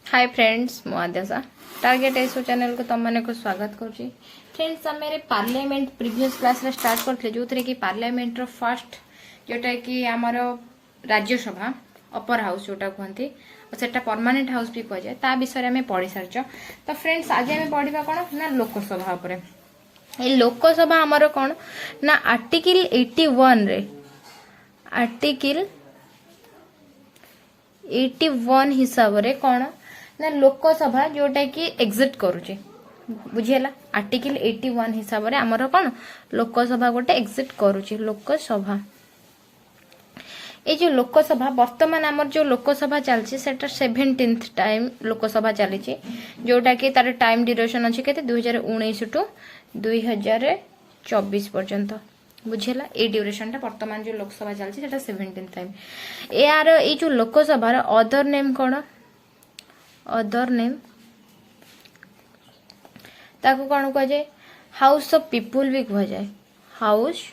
Hi friends मु Adyasha target SO channel को तुम माने को स्वागत करुच्ची। फ्रेंड्स आम पार्लियामेंट प्रीवियस क्लास रे स्टार्ट करते जो थे कि पार्लियामेंट रो फर्स्ट जोटा कि आमर राज्यसभा अपर हाउस जोटा कहते सेटा परमानेंट हाउस भी कह जाए ता विषय में पढ़ी सारच। तो फ्रेंड्स आज आम पढ़ा कौन ना लोकसभा उपरे। ये लोकसभा आमर कौन ना आर्टिकल 81 रे आर्टिकल 81 हिसाब रे कौन ना लोकसभा जोटा कि एग्जिट करुचे बुझीला। आर्टिकल 81 हिसाब रे आमर कौन लोकसभा गोटे एग्जिट करुचे। लोकसभा ये जो लोकसभा वर्तमान आमर जो लोकसभा चलची सेटा 17th टाइम लोकसभा चली जोटा कि तार टाइम ड्यूरेशन अच्छी के 2019 टू 2024 पर्यंत बुझेला। ए ड्यूरेशन टा वर्तमान जो लोकसभा चलची सेटा 17th टाइम। यार ये जो लोकसभा अदर नेम कौन अदर नेम ताको कौन कह जाए हाउस ऑफ पीपुल भी कह जाए। हाउस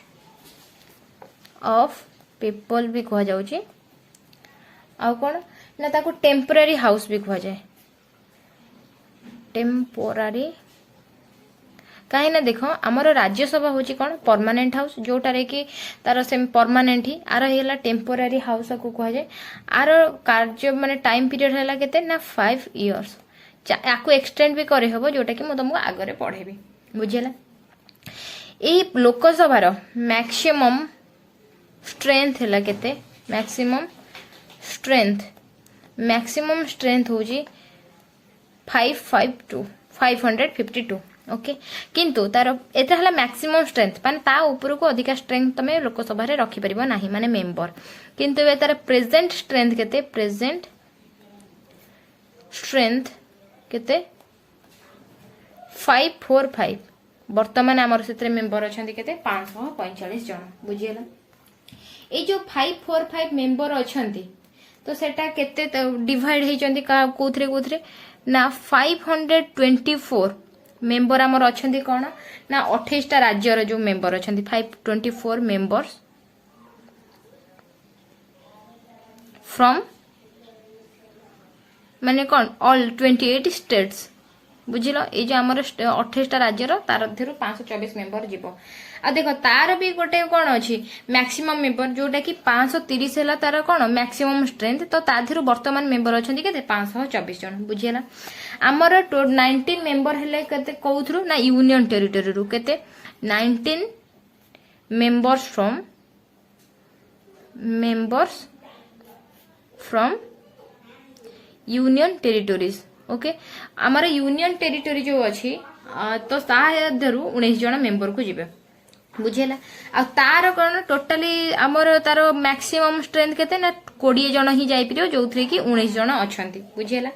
ऑफ पीपल भी कह जाउची। आउ कौन ना ताको टेम्पररी हाउस भी कह जाए। टेम्पोरारी कहीं ना देखो आमर राज्यसभा हूँ कौन परमानेंट हाउस जोटारे कि तार से परमानेंट ही आर है टेम्पोरारी हाउस को कह जाए। आर कार्य माने टाइम पीरियड है केते ना 5 इयर्स आपको एक्सटेंड भी करे हबो जोटा कि मु तुमको आगरे पढ़ेबी बुझेला। ए लोकसभार मैक्सिमम स्ट्रेंथ है केते मैक्सिमम स्ट्रेंथ होजी 552 ओके किंतु तार एटा हला मैक्सिमम स्ट्रेंथ माने ता ऊपर को अधिक स्ट्रेंथ तमे लोकसभा रे रखि परिबो नाही माने मेंबर। किंतु ए तार प्रेजेंट स्ट्रेंथ केते 545 वर्तमान हमर सेत्रे मेंबर अछंती केते 545 जन बुझियला। ए जो 545 मेंबर अछंती तो सेटा केते डिवाइड हे चंती का कोथरे ना 524 मेंबर आमर अछंती कौन ना 28 टा राज्यर जो मेंबर अछंती 524 मेंबर्स फ्रॉम माने कौन ऑल 28 स्टेट्स बुझिलो। ये जो आमर 28 टा राज्यर तार धेरु 524 मेंबर जीवो। आ देखो तार भी गोटे कौन अच्छी मैक्सिमम मेंबर जोटा कि 530 है तार कौन मैक्सिमम स्ट्रेंथ तो ता धेरु वर्तमान मेंबर अच्छा के 524 जन बुझीला। आमर 19 मेंबर हेले केते कोथरु ना यूनियन टेरिटरी रु केते 19 members from union territories okay. आमर यूनियन टेरिटरी जो अच्छी तो तारू 19 जन मेंबर को जीवे बुझेला। आ तार कौन टोटाली आमर तार मैक्सिमम स्ट्रेंथ केते ना 20 जन ही जाई पिरियो जो थरे कि 19 जन अछंती बुझेला।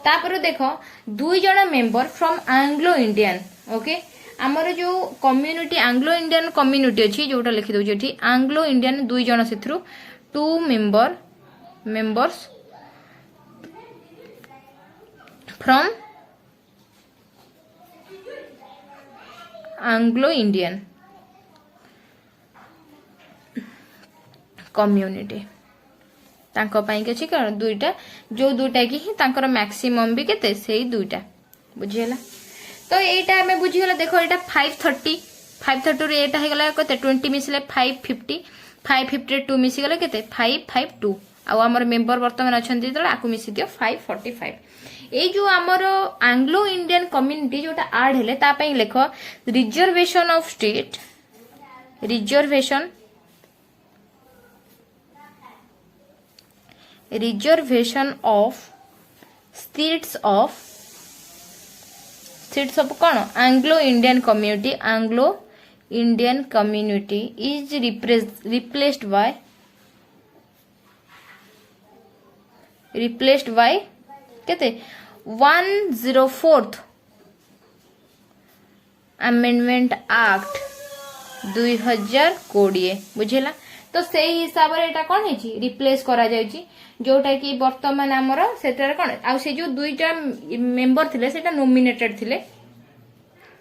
तापर देखो 2 जन member from Anglo Indian okay. आमर जो कम्युनिटी एंग्लो इंडियन कम्युनिटी अच्छी जोटा लिखि दउ जेठी एंग्लो इंडियन 2 जन सेथरु 2 members from Anglo Indian community तांको पाई के छिक दुईटा जो दुईटा की ही तांकर मैक्सिमम भी केते सेही दुईटा बुझियला। तो एटा हमें बुझियला देखो एटा 530 रे एटा हे गला केते 20 मिसले 550 2 मिसी गले केते 552 आ हमर मेंबर वर्तमान अछंती तो आकु मिसी दियो 545। ए जो हमर एंग्लो इंडियन कम्युनिटी जोटा ऐड हेले ता पई लेखो reservation of state reservation of seats of कौन Anglo Indian community is replaced by केते 104th अमेंडमेंट एक्ट 2020 बुझेला। तो से हिसाब रे एटा कोन हेची रिप्लेस करा जायची जोटा कि वर्तमान आमर सेटार कोन आ से जो दुईटा मेंबर थिले सेटा नोमिनेटेड थिले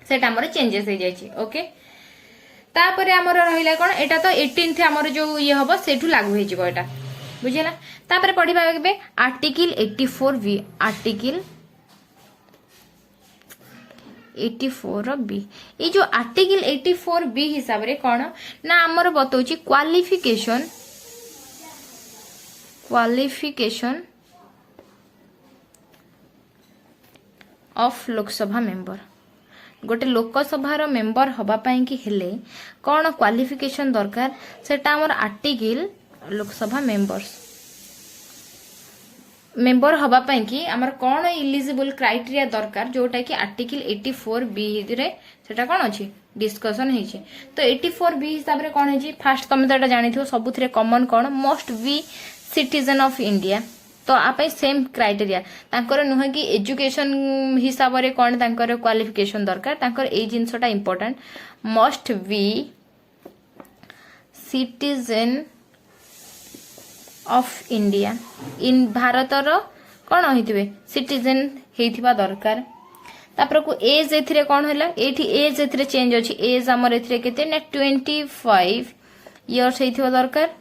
सेटा आमर चेंजेस हो जायची ओके। तापरे आमर रहिला कोन एटा तो 18th आमर जो ये हबो सेठु लागू हे जिवो एटा बुझेला तापर पढ़िबा एबे आर्टिकल 84 बी आर्टिकल 84 बी ये जो आर्टिकल 84 बी हिसाब रे कौन ना आमर बताऊँ क्वालिफिकेशन ऑफ लोकसभा मेंबर गोटे लोकसभा मेंबर हबा पाई कि हेले कौन क्वालिफिकेशन दरकार सेटा आमर आर्टिकल लोकसभा मेंबर हबा पाई कि आमर कौन इलिजिबल क्राइटेरिया दरकार जोटा कि आर्टिकल 84 बी रे सेटा कौन अछि डिस्कशन हेछि तो 84 बी हिसाब रे कौन हेछि फास्ट तुम तो जानिथियो सबुथिरे कॉमन कौन most B citizen of India तो आप सेम क्राइटेरिया तांकर नुह कि एजुकेशन हिसाब रे कौन तांकर क्वालिफिकेशन दरकार तांकर ए जिनसटा important must be citizen of India in भारतर कौन होइथिबे सिटीजन हेइथिबा दरकार तापर को एज एथिरे कौन होला एठी एज एथिरे चेंज अछि एज हमर एथिरे केते ना 25 इयर्स हेइथिबा दरकार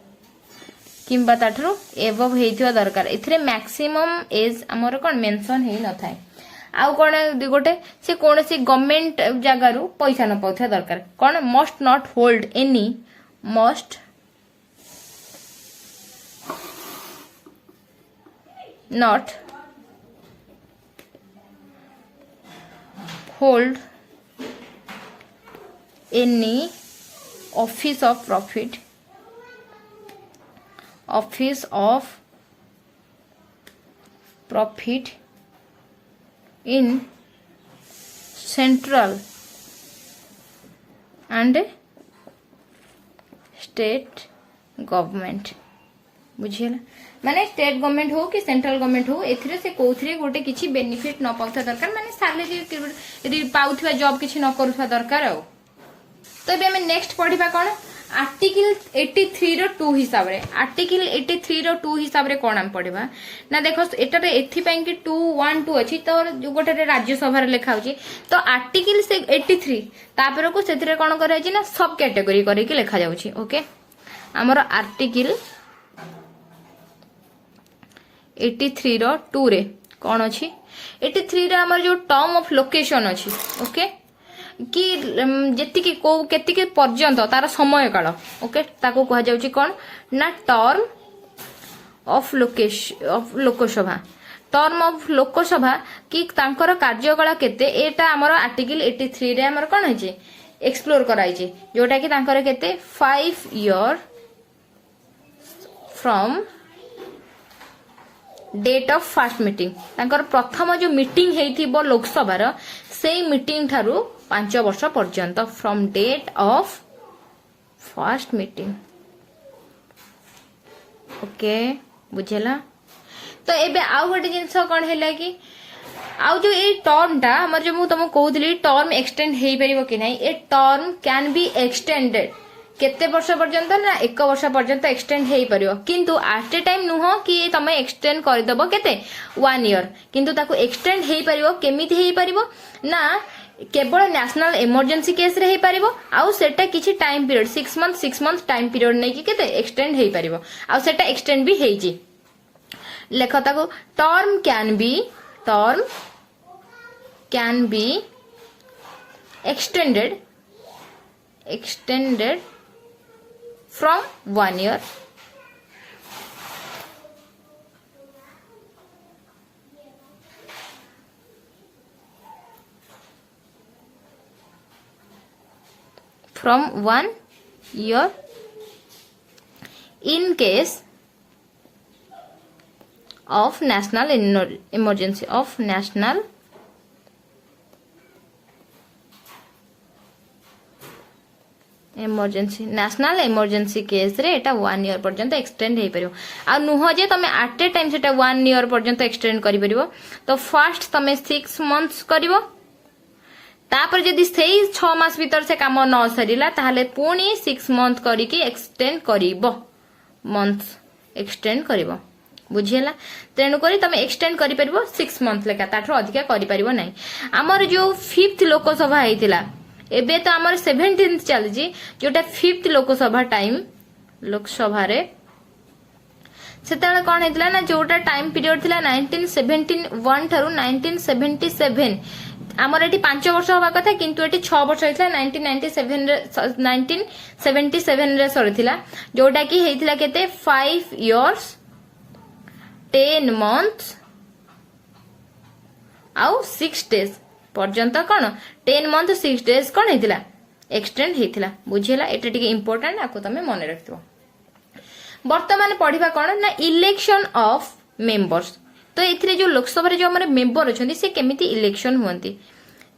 किंबा ताठरो एबव हेइथिबा दरकार एथिरे मैक्सिमम एज हमर कौन मेंशन हेइ न थाए आउ कौन गोटे से कौन सी गवर्नमेंट जगारू पैसा न पाउथिबा दरकार कौन must not hold any must not hold any office of profit in central and state government बुझिएला माने स्टेट गवर्नमेंट हो कि सेंट्रल गवर्नमेंट हो एथिरे से कोथिरे गोटे किछि बेनिफिट न पाउथा दरकार माने सैलरी पाउथवा जॉब किछि न करूथवा दरकार हो तो एबे हम नेक्स्ट पढिबा कोन आर्टिकल 83 रो 2 हिसाब रे आर्टिकल 83 रो 2 हिसाब रे कोन हम पढिबा ना देखो एटा रे एथि पई कि 212 अछि तो गोटे रे राज्य सभा रे लिखा होछि तो आर्टिकल से 83 तापर को सेथिरे कोन करै छि ना सब कैटेगरी करै कि लिखा जाउछि ओके हमर आर्टिकल 83 रो 2 रे कौन अच्छी 83 रे हमर जो टर्म ऑफ लोकेशन अच्छी ओके कि जेति की को केति के पर्यंत तार समय काल ओके ताको कहा जाउची कोन ना term of Lok Sabha term of Lok Sabha कि तांकर कार्यकाल केते एटा हमर आर्टिकल 83 रे हमर कोन होची एक्सप्लोर कराई छी जोटा कि तांकर केते 5 year from date of first meeting तांकर प्रथम जो मीटिंग हेइथिबो लोकसभार सेई मीटिंग थारु 5 वर्ष पर्यंत from date of first meeting okay बुझेला तो एबे आउ गोटे जिंस कोन हैला कि आउ जो ए टर्म टा हमर जो मु तुम कहउतली टर्म एक्सटेंड हेइ परिबो कि नै a term can be extended केते वर्ष पर्यंत ना 1 वर्ष पर्यंत एक्सटेंड हेइ परिबो किंतु एट ए टाइम नुह कि तमे एक्सटेंड कर दबो केते 1 ईयर किंतु ताको एक्सटेंड हेइ परिबो केमिति हेइ परिबो ना केवल नेशनल इमरजेंसी केस रे हेइ परिबो आउ सेटा किछि time period 6 month time period नै कि केते एक्सटेंड हेइ परिबो आउ सेटा एक्सटेंड भी हेइ जी लेख ताको term can be extended from 1 year in case of national emergency national emergency case रे एटा 1 ईयर पर्यंत एक्सटेंड हेइ परियो आ नुह जे तमे एट ए टाइम सेटा 1 ईयर पर्यंत एक्सटेंड करि परियो तो फर्स्ट तमे 6 मंथ्स करिवो तापर जदी सेई 6 मास भीतर से काम न सरिला ताहले पुनी 6 मंथ करी कि एक्सटेंड करिवो मंथ्स एक्सटेंड करिवो बुझियला तेनु करी तमे एक्सटेंड करि परिवो 6 मंथ लेका ताठो अधिका करि परिवो नै हमर जो 5th लोकसभा हेतिला एबे तो आमर 17th चलजी जोटा 5th लोकसभा टाइम लोकसभा रे सेतेबेले कौन होता ना जोटा टाइम पीरियड थिला 1971 ठारू 1977 आमर ये 5 वर्ष हवा कथा किंतु ये 6 वर्ष होता 1977 रे सरीथिला जोटा कि होता केते 5 years 10 months आउ 6 days पर्यंत कौन 10 month 6 days कौन होता एक्सटेंड होता बुझेगा ये टिके इम्पोर्टेंट आपको तुम मन रखिथ बर्तमान पढ़ा कौन ना इलेक्शन ऑफ मेंबर्स तो ये जो लोकसभा जो हमारे मेंबर अच्छा से केमिति इलेक्शन हुए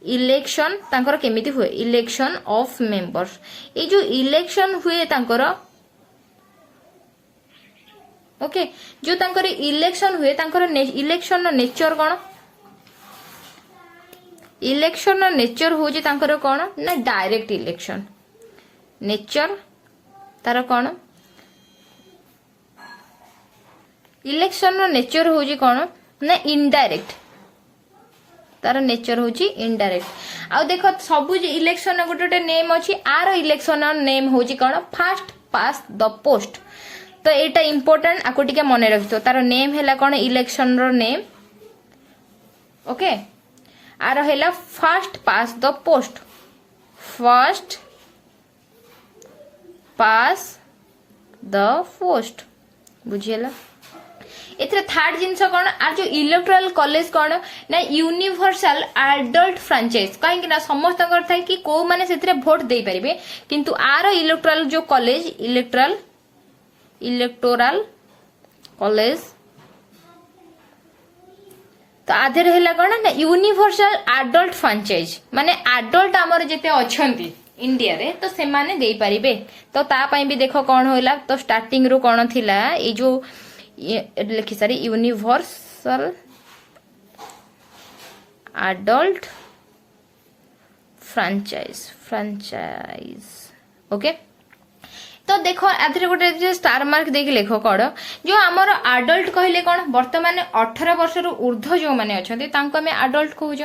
इलेक्शन तांकर केमिति हुए इलेक्शन ऑफ मेंबर्स ये जो इलेक्शन हुए तांकर ओके जो तांकर इलेक्शन हुए तांकर इलेक्शन नेचर कौन इलेक्शन नेचर हूँ तांकर कौन ना डायरेक्ट इलेक्शन नेचर तार कौन इलेक्शन नेचर हूँ कौन ना इनडायरेक्ट तार नेचर हूँ इनडायरेक्ट आउ देख सब इलेक्शन गोटे गोटे नेम अच्छी आर इलेक्शन नेम हूँ कौन फास्ट पास द पोस्ट तो यहाँ इम्पोर्टेंट आपको टिके मन रखिथ तार नेम है कौन इलेक्शन नेम ओके आर है first past the post first past the post बुझीगला एथरे थर्ड जिनस कौन आर जो इलेक्टोरल कॉलेज कौन ना यूनिवर्सल एडल्ट फ्रांचाइज कहीं ना समस्त था कि को माने से भोट दे पारे किंतु आर इलेक्टोरल जो कॉलेज इलेक्टोरल कॉलेज तो आधे है कौन ना यूनिवर्सल एडल्ट फ्रांचाइज माने एडल्ट आमर जिते अच्छा इंडिया रे तो से माने दे पारिबे तो तापाई भी देख कौन होला तो स्टार्टिंग रो कौन थिला ये जो लिखी सारी यूनिवर्सल एडल्ट फ्रांचाइज ओके तो देखो आधे गोटे स्टार मार्क देके लेख कौन जो आमर आडल्ट कहले कौन बर्तमान 18 वर्ष ऊर्ध्व जो मैंने अच्छा आम आडल्ट कहूच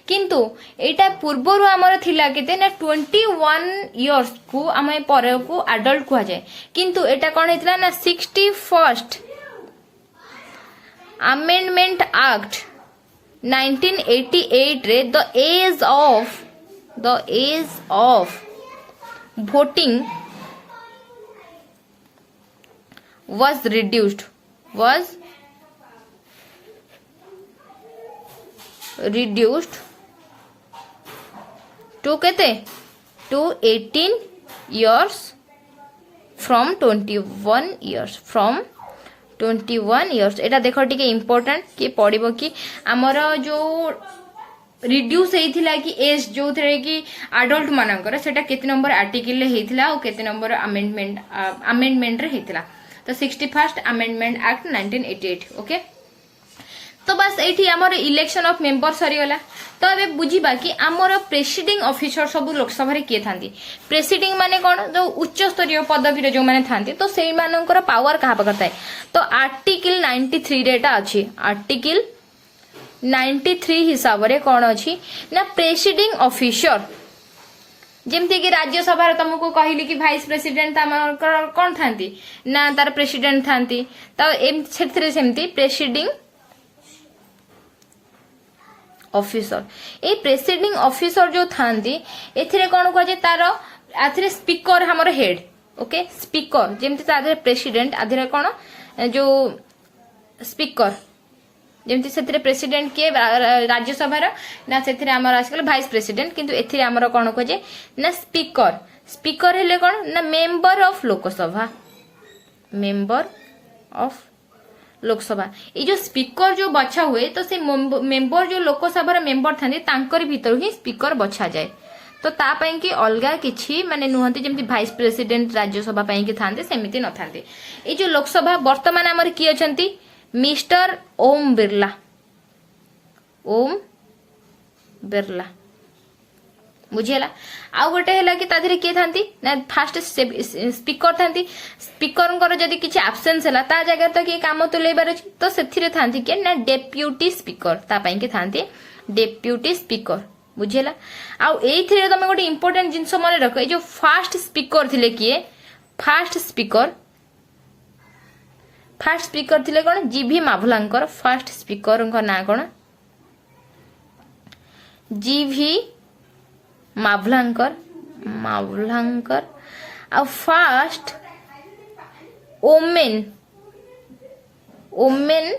किंतु एटा पूर्वर आमर थिला केते ना 21 इयर्स को आम पर को आडल्ट कह जाए किंतु एटा कौन होता ना 61st अमेंडमेंट एक्ट 1988 रे the age of voting was reduced to केते to 18 years from 21 years from 21 years एटा देखो टिके इम्पोर्टेंट कि पड़िबो कि हमर जो रिड्यूस होइथिला कि एज जो थे कि एडल्ट मानकर सेटा केते नंबर आर्टिकल रे हेइथिला और केते नंबर अमेंडमेंट रे हेइथिला तो 61st अमेंडमेंट एक्ट 1988 ओके तो बस ये आमर इलेक्शन ऑफ मेंबर सरीगला तो ए बुझा कि आमर प्रेसिडिंग ऑफिसर सब लोकसभा किए था प्रेसिडिंग माने कौन जो उच्च स्तरीय पदवी जो मैंने था तो से पावर क्या पाखे थाए तो आर्टिकल 93 रेटा अच्छी आर्टिकल 93 हिसाब रे कौन अच्छी ना प्रेसिडिंग ऑफिसर जमती कि राज्यसभा तुमको कहली कि भाइस प्रेसिडेंट कौन था ना तार प्रेसिडेंट था तो सेमती प्रेसिडिंग ऑफिसर ए प्रेसिडिंग ऑफिसर जो थांती एथिरे कौन कह तार आथिरे स्पीकर हमर हेड ओके स्पीकर जेमती ताधरे प्रेसिडेंट आधरे कौन जो स्पीकर जेमती सेथिरे प्रेसिडेंट के राज्यसभा ना सेथिरे हमर आजकल भाइस प्रेसिडेंट किंतु एथिरे हमर कौन कहे ना स्पीकर स्पीकर हेले कौन ना member of Lok Sabha member of Lok Sabha ये जो स्पीकर जो बछा हुए तो से मेंबर जो लोकसभा मेंबर थांती तांकर भीतर ही स्पीकर बछा जाए तो तापाई कि अलगा किछि माने नुहंती जेमति भाइस प्रेसिडेंट राज्यसभा पाई कि थांते सेमिति न थांते ये जो लोकसभा वर्तमान हमर की अछंती मिस्टर ओम बिरला बुझेला आउ गोटे है कि ताधरे किए थांती ना फास्ट स्पीकर थांती स्पीकर जदि किछि एब्सेंस हैला ता जगह तो किए काम तुलेबार अछि तो सेथिरे थांती के ना डेप्यूटी स्पीकर ता पई के थांती डेप्यूटी स्पीकर बुझेला आउ एथिरे तमे गोटे इंपोर्टेंट जिंस मन रख ए जो फास्ट स्पीकर थिले किए फास्ट फास्ट स्पीकर थिले कोन जीवी मावलांकर फास्ट स्पीकर का ना कोन जीवी मावलांकर मावलांकर आ फास्ट ओमेन ओमेन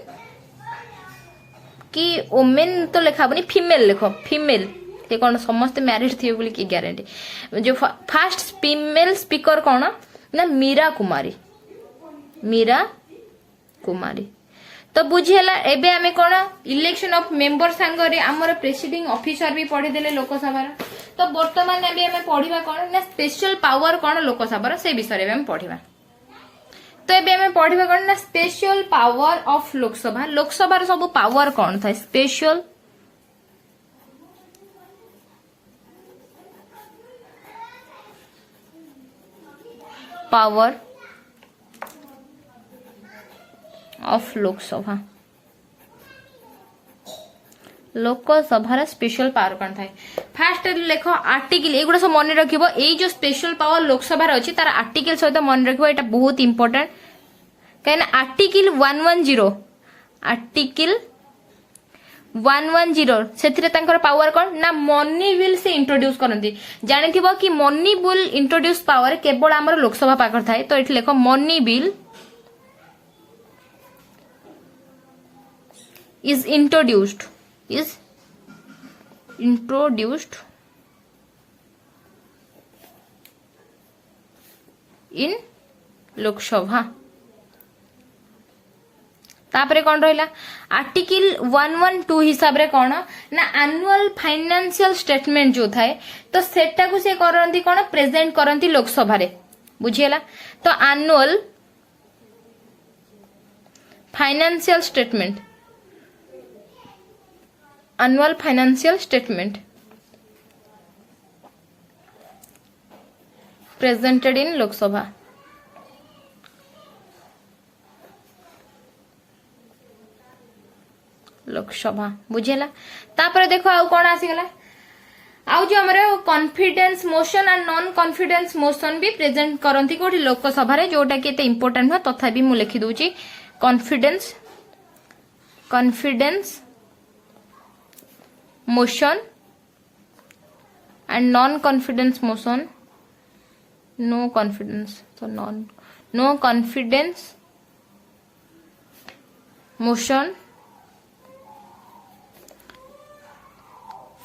कि ओमेन तो लिखा बनी फीमेल लिखो फीमेल ये कौन समस्त मैरिड थी बोली की गारंटी जो फास्ट फीमेल स्पीकर कौन ना मीरा कुमारी मीरा कुमारी तो बुझीला एबे आमे कोन इलेक्शन ऑफ मेंबर सांगरे हमर प्रेसिडिंग ऑफिसर भी पढ़ी देले लोकसभा तो वर्तमान एबे आमे पढ़िबा कोन ना स्पेशल पावर कोन लोकसभा से विषय में पढ़िबा तो एबे आमे पढ़िबा कोन ना special power of Lok Sabha Lok Sabha सब पावर कोन था special power of Lok Sabha Lok Sabha special power कौन थाए फास्ट लेख आर्टिकल एगुड़ा सब मन रखिबो एई जो स्पेशल पावर लोकसभा अछि तार आर्टिकल सहित मन रखिबो एटा बहुत इंपोर्टेंट कहना आर्टिकल 110 आर्टिकल 110 सेथिरे तांकर पावर कौन ना मनी बिल से इंट्रोड्यूस करंती जानिथिबो कि मनी बिल इंट्रोड्यूस पावर केवल हमर लोकसभा पाकर थाए तो एठी लेखो money bill is introduced in Lok Sabha तापरे कौन रहिला आर्टिकल 112 हिसाब रे कौन ना एनुअल फाइनेंशियल स्टेटमेंट जो थाए तो सेटा को से करंती कौन प्रेजेंट करंती लोकसभा रे बुझियला तो annual financial statement annual financial statement presented in Lok Sabha बुझेला तापर देखो आउ कौन आसीगला आउ जो हमरे confidence motion and non confidence motion भी प्रेजेंट करंती कोठी लोकसभा रे जोटा कि एते इंपोर्टेंट हो तथापि मु लिखि दोची confidence motion and non-confidence motion no confidence so no confidence motion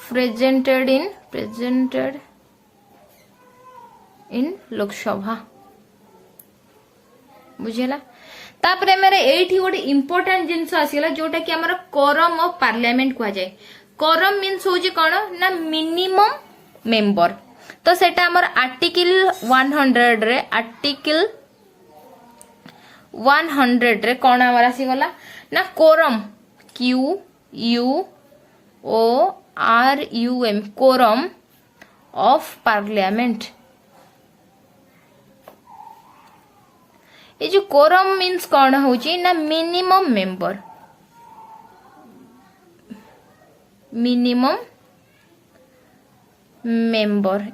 presented in Lok Sabha बुझेला तापरे मेरे एठी गोटे इंपोर्टेंट जिंस आसीला जोटा कि हमर कोरम ऑफ पार्लियामेंट कुआ जाय कोरम मीन्स होजी कोन ना मिनिमम मेंबर तो सेटा हमर आर्टिकल 100 रे आर्टिकल 100 रे कोन हमर आसी गला ना quorum Q U O R U M quorum of parliament ये जो कोरम मीन्स कोन होजी ना मिनिमम मेंबर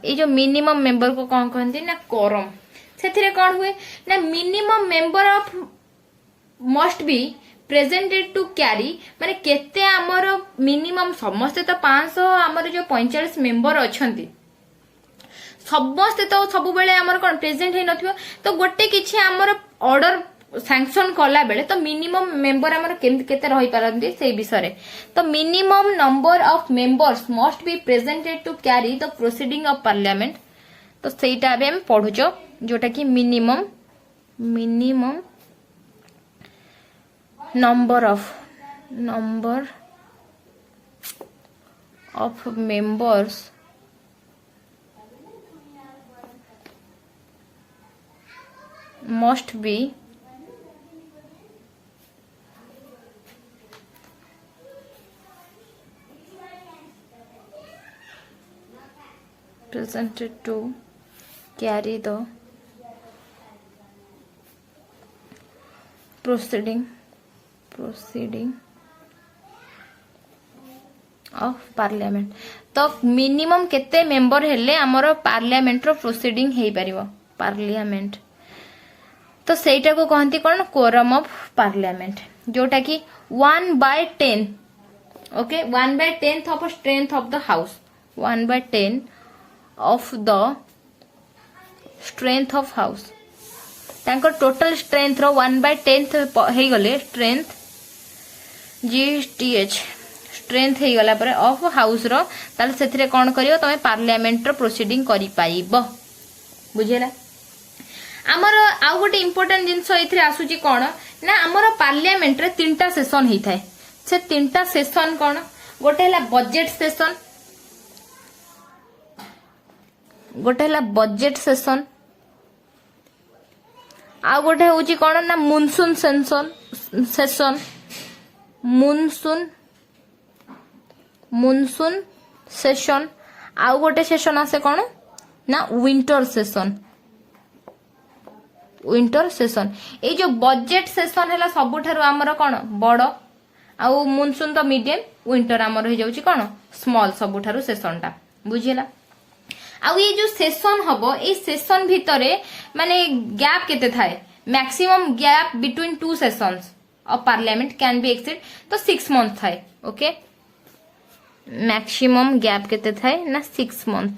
ये जो मिनिमम मेंबर को कौन कहते ना कोरम से कौन हुए ना minimum member of must be presented to carry माने केते हमर मिनिमम समस्त तो 500 हमर जो 45 मेंबर अछंती समस्त तो सब बेले हमर कोन प्रेजेंट हे नथियो तो गोटे किछि हमर ऑर्डर सैंक्शन कला बेले तो मिनिमम मेंबर हमर केते रही पारंती से विषय तो minimum number of members must be presented to carry the proceeding of parliament तो सेटा बे हम पढुचो जोटा कि minimum number of members must be presented to carry the proceeding of parliament तो मिनिमम केते मेंबर हेले हमर पार्लियामेंट रो प्रोसीडिंग हेई परिबो पार्लियामेंट तो सेटा को कहती कौन कोरम ऑफ पार्लियामेंट जोटा कि 1/10 okay 1/10 of strength of the house 1/10 of the strength of house तांकर टोटल स्ट्रेंथ रो 1/10 हे गले स्ट्रेंथ GSTH स्ट्रेंथ हे गला पर ऑफ हाउस रो ताल सेथिरे कोन करियो तमे पार्लियामेंट रो प्रोसीडिंग करि पाइबो बुझेला आमर आउ गोटे इंपोर्टेंट जिनस एथिरे आसुची कोन ना आमर पार्लियामेंट रे तीनटा सेशन हेइ थाए से तीनटा सेशन कोन गोटे हला बजेट सेशन गोटे हला बजेट सेशन आ गोटे होची कोन ना मॉनसून सेशन मॉनसून सेशन आ गोटे सेशन आसे कोन ना विंटर सेशन ए जो बजेट सेशन हैला सबुठारु हमर कोन बड़ आ मॉनसून तो मीडियम विंटर हमर हो जाउची कोन स्मॉल सबुठारु सेशन टा बुझिला आ ये जो सेशन हबो ए सेशन भितरे माने गैप केते थाए maximum gap between two sessions of parliament can be exceed तो 6 मंथ थाए ओके मैक्सिमम गैप केते थाए ना 6 मंथ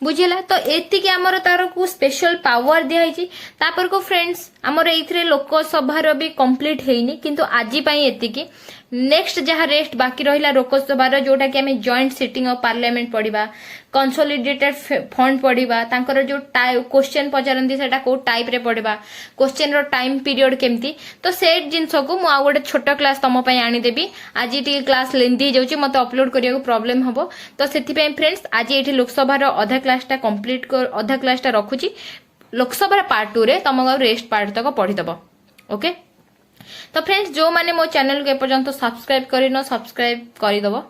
बुझेला तो एति के हमर तार को स्पेशल पावर दिया है तापर को फ्रेंड्स हमर एथिरे लोकसभा भी कंप्लीट हेइनी किंतु आजि पई एति की नेक्स्ट जहाँ रेस्ट बाकी रहिला लोकसभा जोटा कि हमें जॉइंट सिटिंग ऑफ पार्लियामेंट पढ़िबा कंसोलिडेटेड फंड पढ़िबा तांकर जो क्वेश्चन पचारंती सेटा को टाइप रे पढ़िबा क्वेश्चन रो टाइम पीरियड केमती तो से जिंस को मु आ गोटे छोट क्लास तम पई आनी देबी आज टी क्लास लेंदी जाउची मते अपलोड करिया को प्रॉब्लम हबो तो सेति पई फ्रेंड्स आज एठी लोकसभा रो आधा क्लासटा कंप्लीट कर आधा क्लासटा रखुची लोकसभा पार्ट 2 रे तम रेस्ट पार्ट तक पढ़ी दबो ओके तो फ्रेंड्स जो माने मो चैनल को एपर्यंत सब्सक्राइब करिनो सब्सक्राइब करि दबो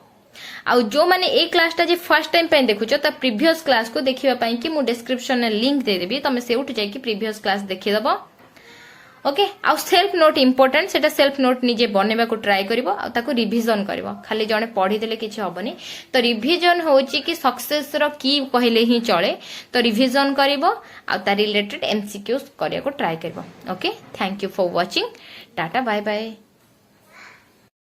आउ जो माने ए क्लास टा जे फर्स्ट टाइम पे देखुचो त प्रीवियस क्लास को देखिबा पई कि मु डिस्क्रिप्शन में लिंक दे देबी तमे से उठ जाय कि प्रीवियस क्लास देखि दबो ओके आउ सेल्फ नोट इंपोर्टेंट सेटा सेल्फ नोट निजे बनेबा को ट्राई करबो आ ताको रिवीजन करबो खाली जणे पढी देले किछ होबनी तो रिवीजन होची कि सक्सेस रो की कहले ही चले तो रिवीजन करबो आ ता रिलेटेड एमसीक्यूज करिया को ट्राई करबो okay thank you for watching tata bye bye.